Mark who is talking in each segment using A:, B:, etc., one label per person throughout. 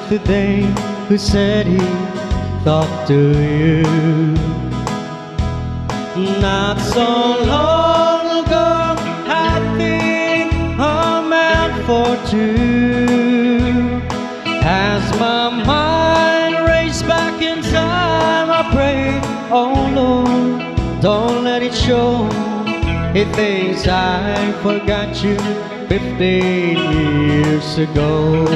A: the day who said he thought to you. Not so long ago, I think I'm meant for two. As my mind raced back in time, I pray, oh Lord, don't let it show. He thinks I forgot you 15 years ago.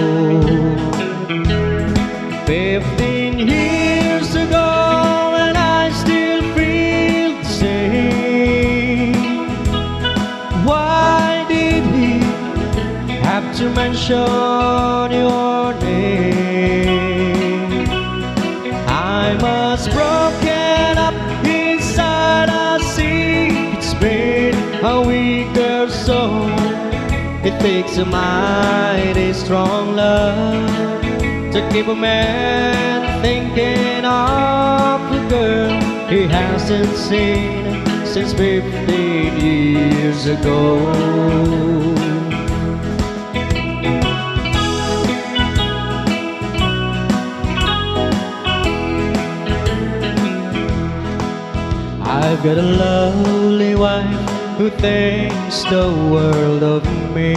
A: 15 years ago, and I still feel the same. Why did he have to mention your name? I must broken up inside. I see it's been a week or so. It takes a mighty strong love to keep a man thinking of the girl he hasn't seen since 15 years ago. I've got a lovely wife who thinks the world of me.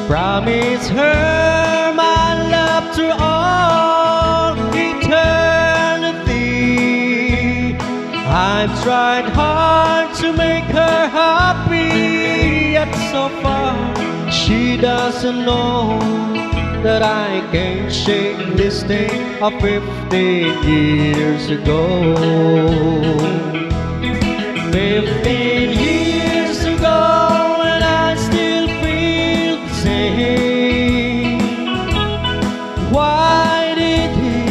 A: Promise her my love through all eternity. I've tried hard to make her happy, yet so far she doesn't know that I can't shake this thing of 15 years ago. 15 years ago, and I still feel the same. Why did he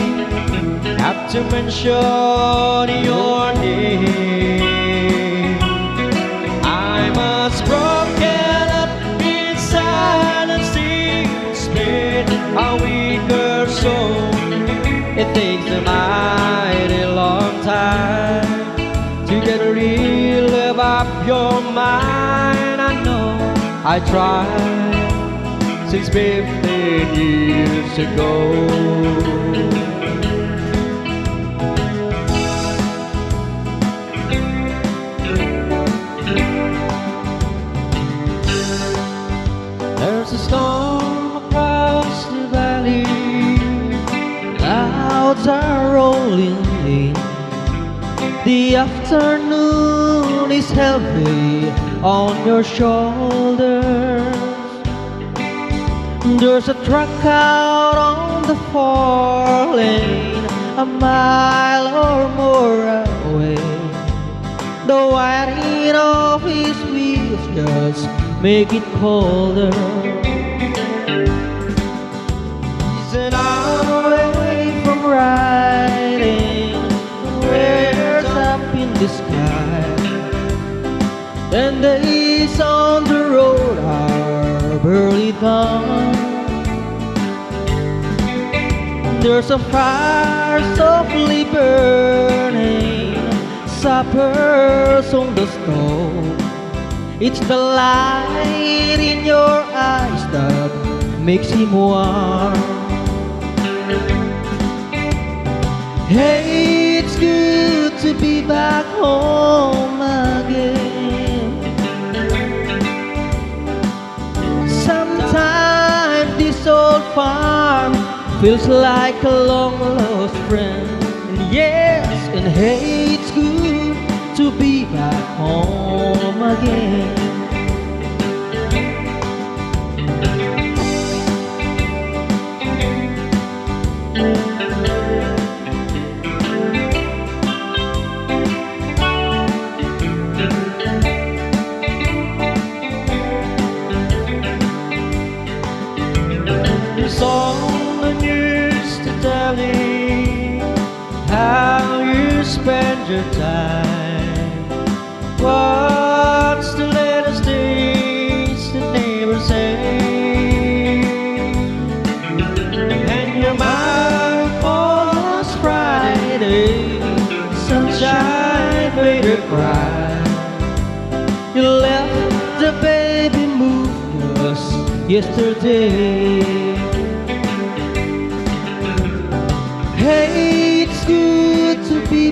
A: have to mention your name? I must broken up inside and see it's been a week or so. It takes a mighty long time to get a real love up your mind. I know I tried since 15 years ago. There's a storm across the valley, clouds are rolling in. The afternoon is heavy on your shoulders. There's a truck out on the 4-lane, a mile or more away. The whining of his wheels just make it colder. He's an hour away from riding up in the sky, and the days on the road are barely done. There's a fire softly burning, supper's on the stove. It's the light in your eyes that makes him warm. Hey, it's good to be back home again. Sometimes this old farm feels like a long lost friend. And yes, and hey, it's good to be back home again. Song the news to tell me how you spend your time. What's the latest things the neighbors say? And your mind on last Friday, sunshine made her cry. You left the baby move us yesterday.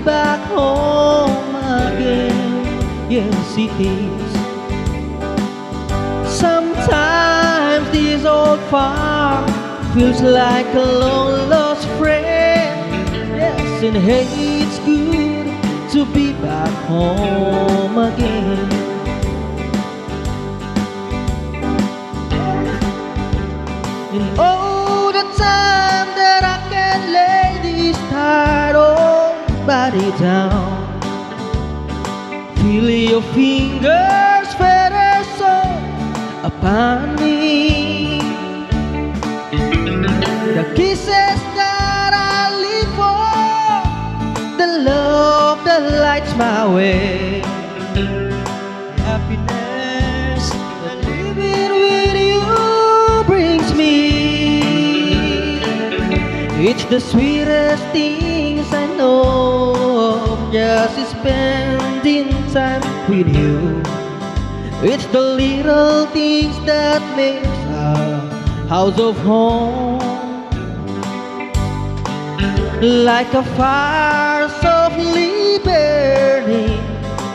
A: back home again. Yes, it is. Sometimes this old farm feels like a long lost friend. Yes, and hey, it's good to be back home again. And all the time that I can lay this tired old body down, feel your fingers feather soft upon me. The kisses that I live for, the love that lights my way, happiness that living with you brings me. It's the sweetest things I know, just spending time with you. It's the little things that makes a house of home. Like a fire softly burning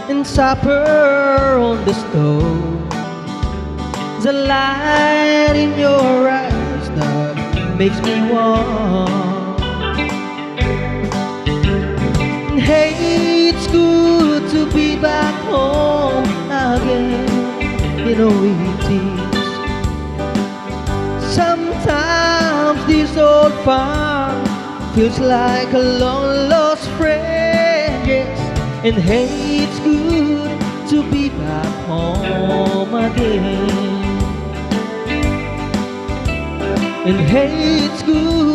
A: and supper on the stove, the light in your eyes that makes me warm. And hey, it's good to be back home again. You know it is. Sometimes this old farm feels like a long lost friend, yes. And hey, it's good to be back home again. And hey, it's good